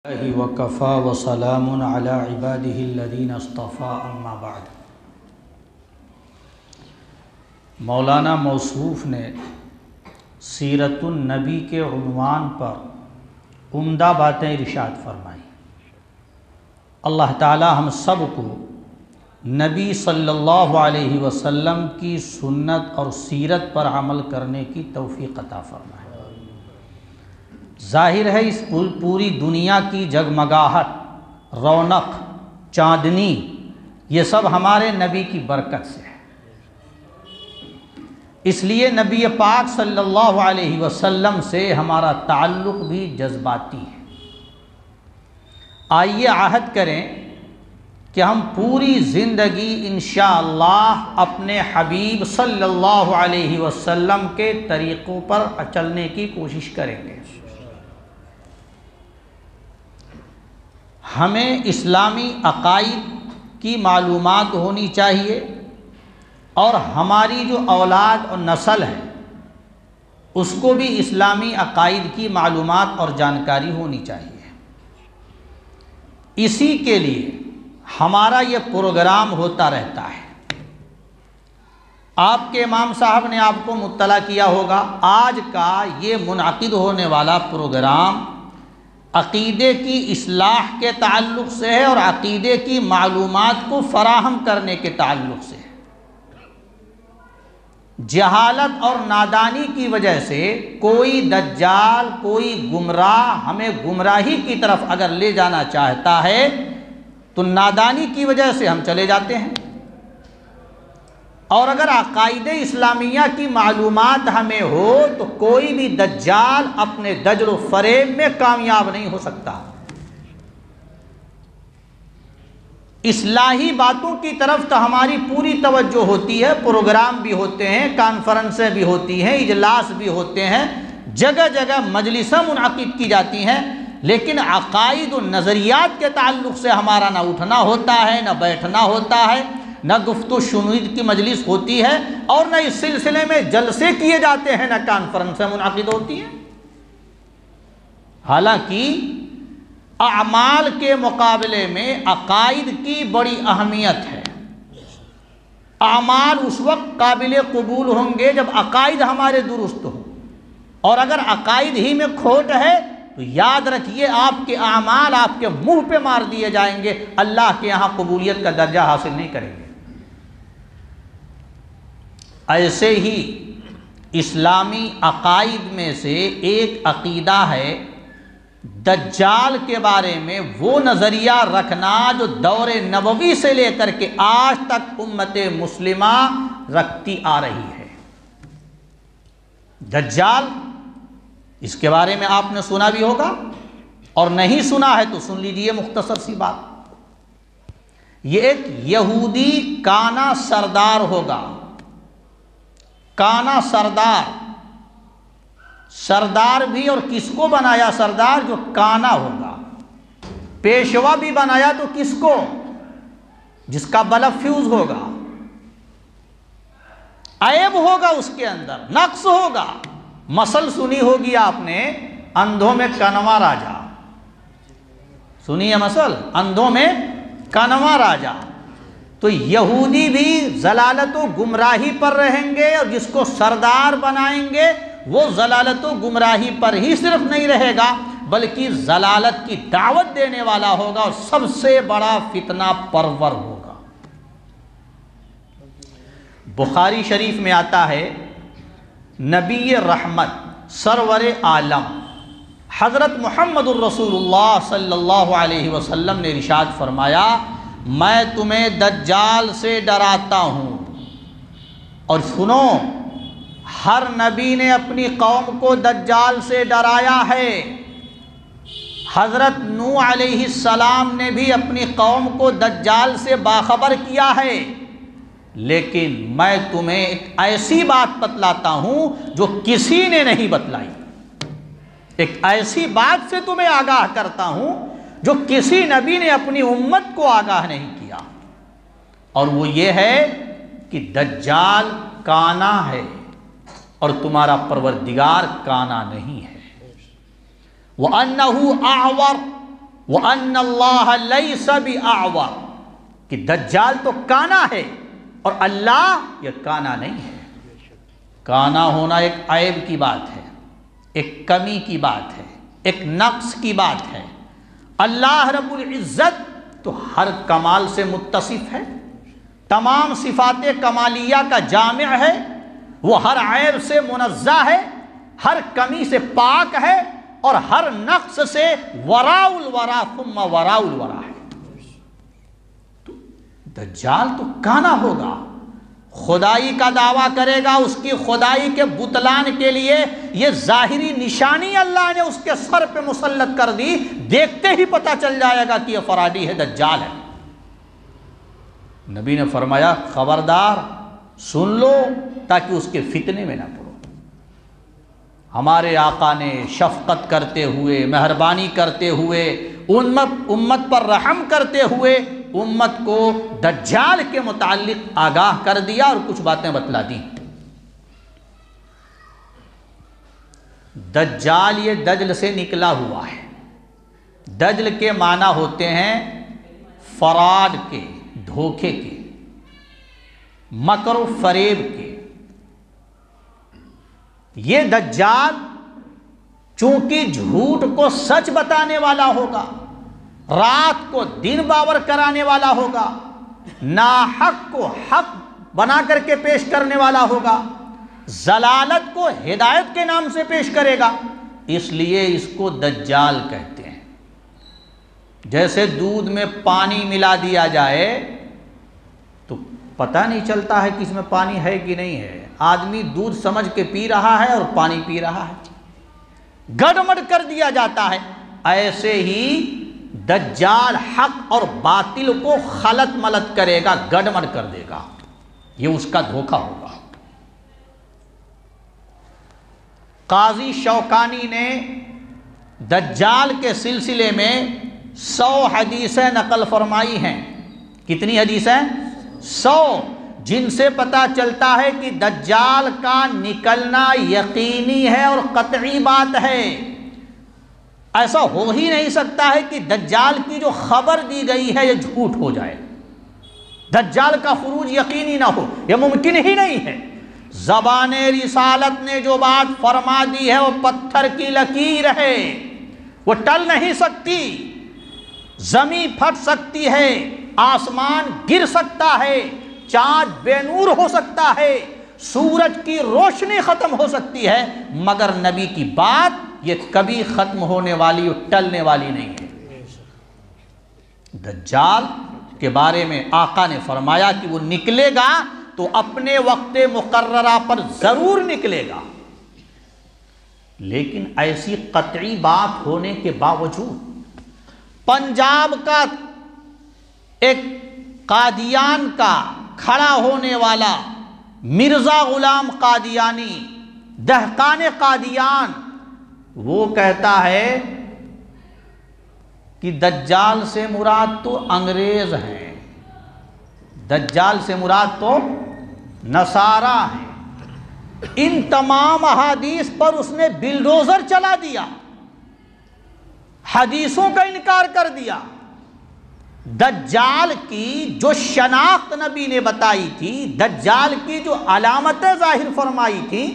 وکفیٰ وسلام علی عبادہ الذین اصطفیٰ اما بعد۔ مولانا موصوف نے سیرت النبی کے عنوان پر عمدہ باتیں ارشاد فرمائیں۔ اللہ تعالی ہم سب کو نبی صلی اللہ علیہ وسلم کی سنت اور سیرت پر عمل کرنے کی توفیق عطا فرمائے۔ ظاہر ہے اس پوری دنیا کی جگمگاہٹ، رونق، چاندنی، یہ سب ہمارے نبی کی برکت سے ہے۔ اس لیے نبی پاک صلی اللہ علیہ وسلم سے ہمارا تعلق بھی جذباتی ہے۔ آئیے عہد کریں کہ ہم پوری زندگی انشاءاللہ اپنے حبیب صلی اللہ علیہ وسلم کے طریقوں پر چلنے کی کوشش کریں گے۔ ہمیں اسلامی عقائد کی معلومات ہونی چاہیے اور ہماری جو اولاد اور نسل ہے اس کو بھی اسلامی عقائد کی معلومات اور جانکاری ہونی چاہیے۔ اسی کے لیے ہمارا یہ پروگرام ہوتا رہتا ہے۔ آپ کے امام صاحب نے آپ کو مطلع کیا ہوگا، آج کا یہ منعقد ہونے والا پروگرام عقیدے کی اصلاح کے تعلق سے ہے اور عقیدے کی معلومات کو فراہم کرنے کے تعلق سے ہے۔ جہالت اور نادانی کی وجہ سے کوئی دجال، کوئی گمراہ ہمیں گمراہی کی طرف اگر لے جانا چاہتا ہے تو نادانی کی وجہ سے ہم چلے جاتے ہیں، اور اگر عقائد اسلامیہ کی معلومات ہمیں ہو تو کوئی بھی دجال اپنے دجل و فریب میں کامیاب نہیں ہو سکتا۔ اصلاحی باتوں کی طرف تو ہماری پوری توجہ ہوتی ہے، پروگرام بھی ہوتے ہیں، کانفرنسیں بھی ہوتی ہیں، اجلاس بھی ہوتے ہیں، جگہ جگہ مجلسیں منعقد کی جاتی ہیں، لیکن عقائد و نظریات کے تعلق سے ہمارا نہ اٹھنا ہوتا ہے، نہ بیٹھنا ہوتا ہے، نہ گفت و شنود کی مجلس ہوتی ہے، اور نہ اس سلسلے میں جلسے کیے جاتے ہیں، نہ کانفرنسیں منعقد ہوتی ہیں۔ حالانکہ اعمال کے مقابلے میں عقائد کی بڑی اہمیت ہے۔ اعمال اس وقت قابل قبول ہوں گے جب عقائد ہمارے درست ہوں، اور اگر عقائد ہی میں کھوٹ ہے تو یاد رکھیے آپ کے اعمال آپ کے منہ پہ مار دیے جائیں گے، اللہ کے یہاں قبولیت کا درجہ حاصل نہیں کریں گے۔ ایسے ہی اسلامی عقائد میں سے ایک عقیدہ ہے دجال کے بارے میں وہ نظریہ رکھنا جو دور نبوی سے لے کر کے آج تک امت مسلمہ رکھتی آ رہی ہے۔ دجال، اس کے بارے میں آپ نے سنا بھی ہوگا، اور نہیں سنا ہے تو سن لیجئے مختصر سی بات۔ یہ ایک یہودی کانا سردار ہوگا۔ کانا سردار، سردار بھی، اور کس کو بنایا سردار؟ جو کانا ہوگا۔ پیشوا بھی بنایا تو کس کو؟ جس کا بلب فیوز ہوگا، عیب ہوگا اس کے اندر، نقص ہوگا۔ مثل سنی ہوگی آپ نے، اندھوں میں کنوا راجا، سنی ہے مثل، اندھوں میں کنوا راجا۔ تو یہودی بھی ضلالت و گمراہی پر رہیں گے، اور جس کو سردار بنائیں گے وہ ضلالت و گمراہی پر ہی صرف نہیں رہے گا بلکہ ضلالت کی دعوت دینے والا ہوگا، اور سب سے بڑا فتنہ پرور ہوگا۔ بخاری شریف میں آتا ہے، نبی رحمت سرور عالم حضرت محمد الرسول اللہ صلی اللہ علیہ وسلم نے ارشاد فرمایا، میں تمہیں دجال سے ڈراتا ہوں۔ اور سنو، ہر نبی نے اپنی قوم کو دجال سے ڈرایا ہے۔ حضرت نوح علیہ السلام نے بھی اپنی قوم کو دجال سے باخبر کیا ہے، لیکن میں تمہیں ایک ایسی بات بتلاتا ہوں جو کسی نے نہیں بتلائی۔ ایک ایسی بات سے تمہیں آگاہ کرتا ہوں جو کسی نبی نے اپنی امت کو آگاہ نہیں کیا، اور وہ یہ ہے کہ دجال کانا ہے اور تمہارا پروردگار کانا نہیں ہے۔ وَأَنَّهُ أَعْوَرُ، وَأَنَّ اللَّهَ لَيْسَ بِأَعْوَرٍ کہ دجال تو کانا ہے اور اللہ یہ کانا نہیں ہے۔ کانا ہونا ایک عیب کی بات ہے، ایک کمی کی بات ہے، ایک نقص کی بات ہے۔ اللہ رب العزت تو ہر کمال سے متصف ہے، تمام صفات کمالیہ کا جامع ہے، وہ ہر عیب سے منزہ ہے، ہر کمی سے پاک ہے، اور ہر نقص سے وراء الورا ثم وراء الورا ہے۔ تو دجال تو کانا ہوگا، خدائی کا دعویٰ کرے گا، اس کی خدائی کے بطلان کے لیے یہ ظاہری نشانی اللہ نے اس کے سر پہ مسلط کر دی، دیکھتے ہی پتہ چل جائے گا کہ یہ فراڈی ہے، دجال ہے۔ نبی نے فرمایا خبردار سن لو تاکہ اس کے فتنے میں نہ پڑو۔ ہمارے آقا نے شفقت کرتے ہوئے، مہربانی کرتے ہوئے، امت پر رحم کرتے ہوئے امت کو دجال کے متعلق آگاہ کر دیا اور کچھ باتیں بتلا دی۔ دجال یہ دجل سے نکلا ہوا ہے۔ دجل کے معنی ہوتے ہیں فراڈ کے، دھوکے کے، مکر و فریب کے۔ یہ دجال چونکہ جھوٹ کو سچ بتانے والا ہوگا، رات کو دن باور کرانے والا ہوگا، ناحق کو حق بنا کر کے پیش کرنے والا ہوگا، ضلالت کو ہدایت کے نام سے پیش کرے گا، اس لیے اس کو دجال کہتے ہیں۔ جیسے دودھ میں پانی ملا دیا جائے تو پتہ نہیں چلتا ہے کہ اس میں پانی ہے کہ نہیں ہے، آدمی دودھ سمجھ کے پی رہا ہے اور پانی پی رہا ہے، گڑمڑ کر دیا جاتا ہے۔ ایسے ہی دجال حق اور باطل کو خلط ملط کرے گا، گڑمڑ کر دے گا، یہ اس کا دھوکہ ہوگا۔ قاضی شوکانی نے دجال کے سلسلے میں 100 حدیثیں نقل فرمائی ہیں۔ کتنی حدیثیں؟ 100، جن سے پتہ چلتا ہے کہ دجال کا نکلنا یقینی ہے اور قطعی بات ہے۔ ایسا ہو ہی نہیں سکتا ہے کہ دجال کی جو خبر دی گئی ہے یہ جھوٹ ہو جائے، دجال کا خروج یقینی نہ ہو، یہ ممکن ہی نہیں ہے۔ زبان رسالت نے جو بات فرما دی ہے وہ پتھر کی لکیر ہے، وہ ٹل نہیں سکتی۔ زمین پھٹ سکتی ہے، آسمان گر سکتا ہے، چاند بے نور ہو سکتا ہے، سورج کی روشنی ختم ہو سکتی ہے، مگر نبی کی بات یہ کبھی ختم ہونے والی اور ٹلنے والی نہیں ہے۔ دجال کے بارے میں آقا نے فرمایا کہ وہ نکلے گا تو اپنے وقت مقررہ پر ضرور نکلے گا، لیکن ایسی قطعی بات ہونے کے باوجود پنجاب کا ایک قادیان کا کھڑا ہونے والا مرزا غلام قادیانی، دہقان قادیان، وہ کہتا ہے کہ دجال سے مراد تو انگریز ہیں، دجال سے مراد تو نصارہ ہیں۔ ان تمام احادیث پر اس نے بلڈوزر چلا دیا، حدیثوں کا انکار کر دیا۔ دجال کی جو شناخت نبی نے بتائی تھی، دجال کی جو علامتیں ظاہر فرمائی تھی،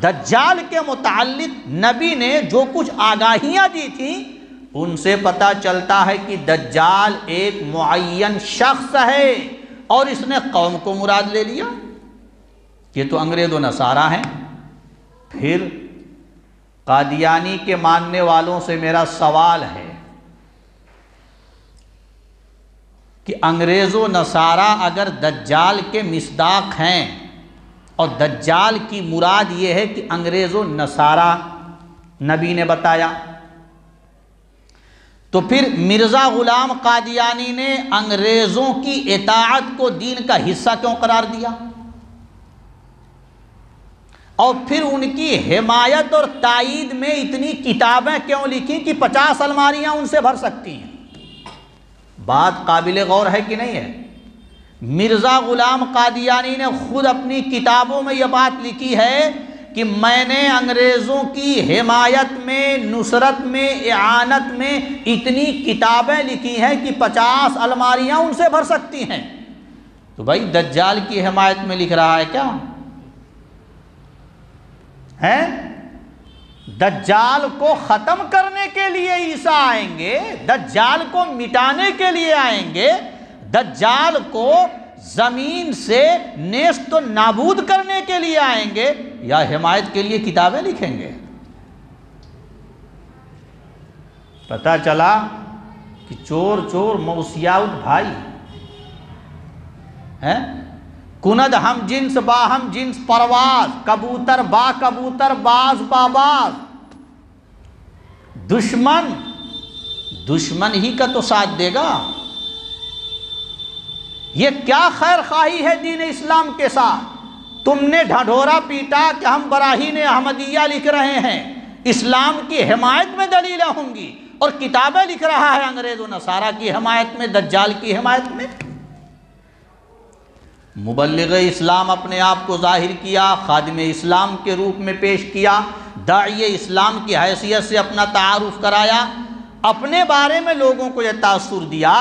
دجال کے متعلق نبی نے جو کچھ آگاہیاں دی تھیں، ان سے پتہ چلتا ہے کہ دجال ایک معین شخص ہے، اور اس نے قوم کو مراد لے لیا، یہ تو انگریز و نصارہ ہیں۔ پھر قادیانی کے ماننے والوں سے میرا سوال ہے کہ انگریز و نصارہ اگر دجال کے مصداق ہیں اور دجال کی مراد یہ ہے کہ انگریز و نصارہ نبی نے بتایا، تو پھر مرزا غلام قادیانی نے انگریزوں کی اطاعت کو دین کا حصہ کیوں قرار دیا، اور پھر ان کی حمایت اور تائید میں اتنی کتابیں کیوں لکھی کہ 50 الماریاں ان سے بھر سکتی ہیں؟ بات قابل غور ہے کہ نہیں ہے؟ مرزا غلام قادیانی نے خود اپنی کتابوں میں یہ بات لکھی ہے کہ میں نے انگریزوں کی حمایت میں، نصرت میں، اعانت میں اتنی کتابیں لکھی ہیں کہ 50 الماریاں ان سے بھر سکتی ہیں۔ تو بھائی دجال کی حمایت میں لکھ رہا ہے کیا ہے؟ دجال کو ختم کرنے کے لیے عیسیٰ آئیں گے، دجال کو مٹانے کے لیے آئیں گے، دجال کو زمین سے نیست و نابود کرنے کے لیے آئیں گے، یا حمایت کے لیے کتابیں لکھیں گے؟ پتہ چلا کہ چور چور موسیاؤت بھائی ہیں، کند ہم جنس با ہم جنس پرواز، کبوتر با کبوتر باز با باز۔ دشمن ہی کا تو ساتھ دے گا۔ یہ کیا خیر خواہی ہے دین اسلام کے ساتھ؟ تم نے ڈھڈورا پیٹا کہ ہم براہین احمدیہ لکھ رہے ہیں، اسلام کی حمایت میں دلیلیں ہوں گی، اور کتابیں لکھ رہا ہے انگریز و نصارہ کی حمایت میں، دجال کی حمایت میں۔ مبلغ اسلام اپنے آپ کو ظاہر کیا، خادم اسلام کے روپ میں پیش کیا، داعی اسلام کی حیثیت سے اپنا تعارف کرایا، اپنے بارے میں لوگوں کو یہ تاثر دیا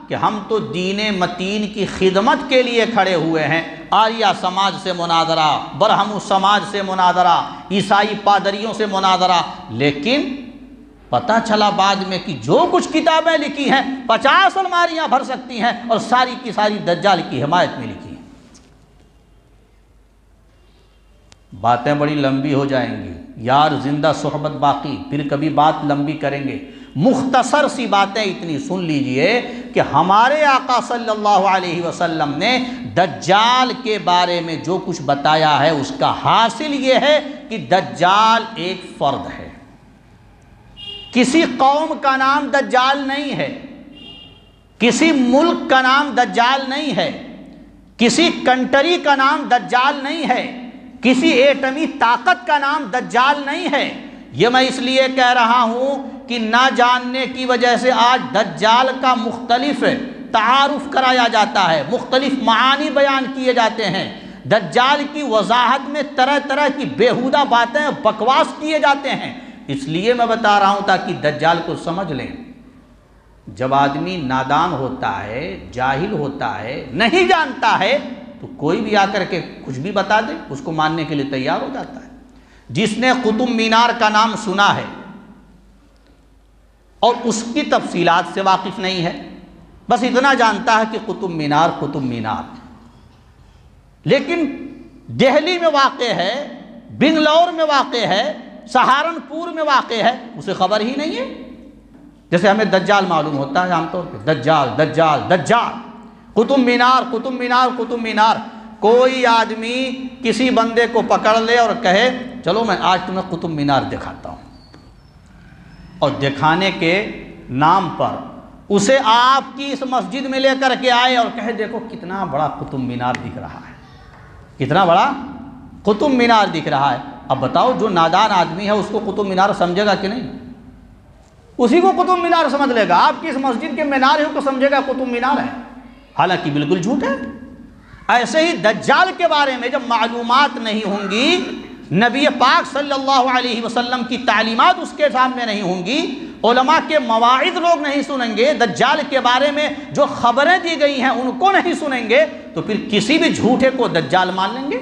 کہ ہم تو دین متین کی خدمت کے لیے کھڑے ہوئے ہیں۔ آریہ سماج سے مناظرہ، برہمو سماج سے مناظرہ، عیسائی پادریوں سے مناظرہ، لیکن پتہ چلا بعد میں کہ جو کچھ کتابیں لکھی ہیں 50 الماریاں بھر سکتی ہیں، اور ساری کی ساری دجال کی حمایت میں لکھی ہیں۔ باتیں بڑی لمبی ہو جائیں گی یار، زندہ صحبت باقی، پھر کبھی بات لمبی کریں گے۔ مختصر سی باتیں اتنی سن لیجئے کہ ہمارے آقا صلی اللہ علیہ وسلم نے دجال کے بارے میں جو کچھ بتایا ہے، اس کا حاصل یہ ہے کہ دجال ایک فرد ہے، کسی قوم کا نام دجال نہیں ہے، کسی ملک کا نام دجال نہیں ہے، کسی کنٹری کا نام دجال نہیں ہے، کسی ایٹمی طاقت کا نام دجال نہیں ہے۔ یہ میں اس لیے کہہ رہا ہوں کہ نہ جاننے کی وجہ سے آج دجال کا مختلف تعارف کرایا جاتا ہے، مختلف معانی بیان کیے جاتے ہیں، دجال کی وضاحت میں طرح طرح کی بیہودہ باتیں بکواس کیے جاتے ہیں۔ اس لیے میں بتا رہا ہوں تاکہ دجال کو سمجھ لیں۔ جب آدمی نادان ہوتا ہے، جاہل ہوتا ہے، نہیں جانتا ہے، تو کوئی بھی آ کر کے کچھ بھی بتا دے، اس کو ماننے کے لیے تیار ہو جاتا ہے۔ جس نے قطب مینار کا نام سنا ہے اور اس کی تفصیلات سے واقف نہیں ہے، بس اتنا جانتا ہے کہ قطب مینار، لیکن دہلی میں واقع ہے، بنگلور میں واقع ہے، سہارنپور میں واقع ہے، اسے خبر ہی نہیں ہے۔ جیسے ہمیں دجال معلوم ہوتا ہے عام طور پہ، دجال، قطب مینار۔ کوئی آدمی کسی بندے کو پکڑ لے اور کہے چلو میں آج تمہیں قطب مینار دکھاتا ہوں، اور دکھانے کے نام پر اسے آپ کی اس مسجد میں لے کر کے آئے اور کہے دیکھو کتنا بڑا قطب مینار دکھ رہا ہے، کتنا بڑا قطب مینار دکھ رہا ہے۔ اب بتاؤ جو نادان آدمی ہے اس کو قطب مینار سمجھے گا کہ نہیں؟ اسی کو قطب مینار سمجھ لے گا، آپ کی اس مسجد کے مینار ہی کو سمجھے گا قطب مینار ہے، حالانکہ بالکل جھوٹ ہے۔ ایسے ہی دجال کے بارے میں جب معلومات نہیں ہوں گی، نبی پاک صلی اللہ علیہ وسلم کی تعلیمات اس کے سامنے نہیں ہوں گی، علماء کے مواعظ لوگ نہیں سنیں گے، دجال کے بارے میں جو خبریں دی گئی ہیں ان کو نہیں سنیں گے، تو پھر کسی بھی جھوٹے کو دجال مان لیں گے۔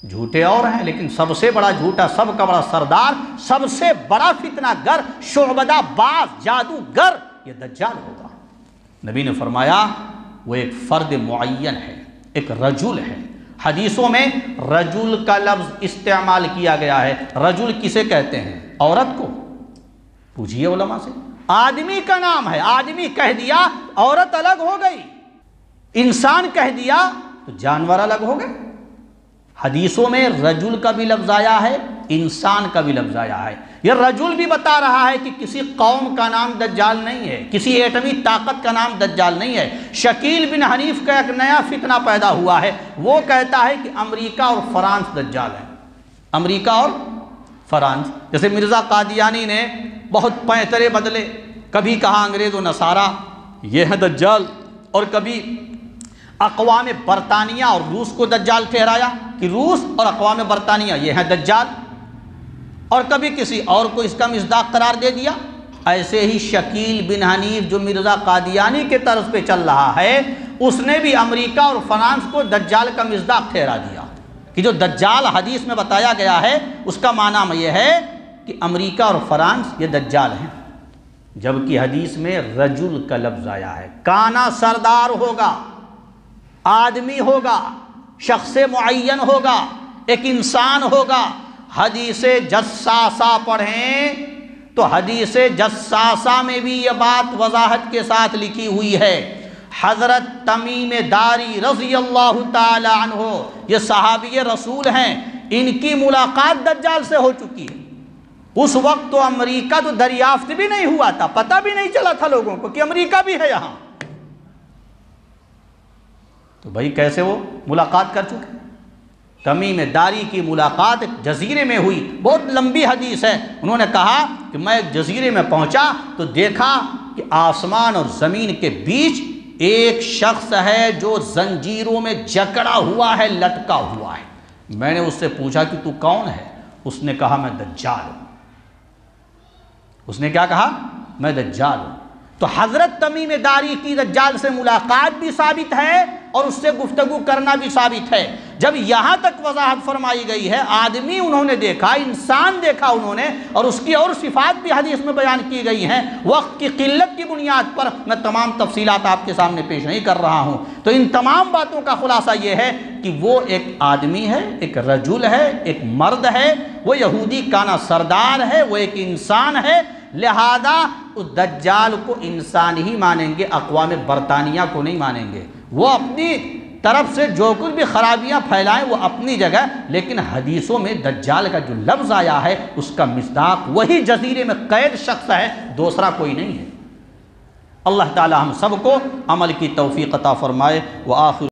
جھوٹے اور ہیں، لیکن سب سے بڑا جھوٹا، سب کا بڑا سردار، سب سے بڑا فتنہ گر، شعبدہ باز، جادوگر یہ دجال ہوگا۔ نبی نے فرمایا وہ ایک فرد معین ہے، ایک رجل ہے۔ حدیثوں میں رجل کا لفظ استعمال کیا گیا ہے۔ رجل کسے کہتے ہیں؟ عورت کو؟ پوچھئے علماء سے۔ آدمی کا نام ہے، آدمی کہہ دیا عورت الگ ہو گئی، انسان کہہ دیا تو جانور الگ ہو گئے۔ حدیثوں میں رجل کا بھی لفظ آیا ہے، انسان کا بھی لفظ آیا ہے۔ یہ رجل بھی بتا رہا ہے کہ کسی قوم کا نام دجال نہیں ہے، کسی ایٹمی طاقت کا نام دجال نہیں ہے۔ شکیل بن حنیف کا ایک نیا فتنہ پیدا ہوا ہے، وہ کہتا ہے کہ امریکہ اور فرانس دجال ہے، امریکہ اور فرانس۔ جیسے مرزا قادیانی نے بہت پینترے بدلے، کبھی کہا انگریز و نصارہ یہ ہے دجال، اور کبھی اقوام برطانیہ اور روس کو دجال ٹھہرایا۔ کہ روس اور اقوام برطانیہ یہ ہیں دجال، اور کبھی کسی اور کو اس کا مصداق قرار دے دیا۔ ایسے ہی شکیل بن حنیف جو مرزا قادیانی کے طرز پہ چل رہا ہے، اس نے بھی امریکہ اور فرانس کو دجال کا مصداق ٹھہرا دیا کہ جو دجال حدیث میں بتایا گیا ہے اس کا معنی یہ ہے کہ امریکہ اور فرانس یہ دجال ہیں، جبکہ حدیث میں رجل کا لفظ آیا ہے۔ کانا سردار ہوگا، آدمی ہوگا، شخص معین ہوگا، ایک انسان ہوگا۔ حدیث جساسہ پڑھیں تو حدیث جساسہ میں بھی یہ بات وضاحت کے ساتھ لکھی ہوئی ہے۔ حضرت تمیم داری رضی اللہ تعالی عنہ یہ صحابی رسول ہیں، ان کی ملاقات دجال سے ہو چکی ہے۔ اس وقت تو امریکہ تو دریافت بھی نہیں ہوا تھا، پتہ بھی نہیں چلا تھا لوگوں کو کہ امریکہ بھی ہے یہاں، تو بھائی کیسے وہ ملاقات کر چکے؟ تمیم داری کی ملاقات ایک جزیرے میں ہوئی، بہت لمبی حدیث ہے۔ انہوں نے کہا کہ میں ایک جزیرے میں پہنچا تو دیکھا کہ آسمان اور زمین کے بیچ ایک شخص ہے جو زنجیروں میں جکڑا ہوا ہے، لٹکا ہوا ہے۔ میں نے اس سے پوچھا کہ تو کون ہے؟ اس نے کہا میں دجال ہوں۔ اس نے کیا کہا؟ میں دجال ہوں۔ تو حضرت تمیم داری کی دجال سے ملاقات بھی ثابت ہے اور اس سے گفتگو کرنا بھی ثابت ہے۔ جب یہاں تک وضاحت فرمائی گئی ہے، آدمی انہوں نے دیکھا، انسان دیکھا انہوں نے، اور اس کی اور صفات بھی حدیث میں بیان کی گئی ہیں، وقت کی قلت کی بنیاد پر میں تمام تفصیلات آپ کے سامنے پیش نہیں کر رہا ہوں۔ تو ان تمام باتوں کا خلاصہ یہ ہے کہ وہ ایک آدمی ہے، ایک رجل ہے، ایک مرد ہے، وہ یہودی کانا سردار ہے، وہ ایک انسان ہے، لہذا اس دجال کو انسان ہی مانیں گے، اقوام برطانیہ کو نہیں مانیں گے۔ وہ اپنی طرف سے جو کچھ بھی خرابیاں پھیلائیں وہ اپنی جگہ، لیکن حدیثوں میں دجال کا جو لفظ آیا ہے اس کا مصداق وہی جزیرے میں قید شخص ہے، دوسرا کوئی نہیں ہے۔ اللہ تعالی ہم سب کو عمل کی توفیق عطا فرمائے۔ وآخر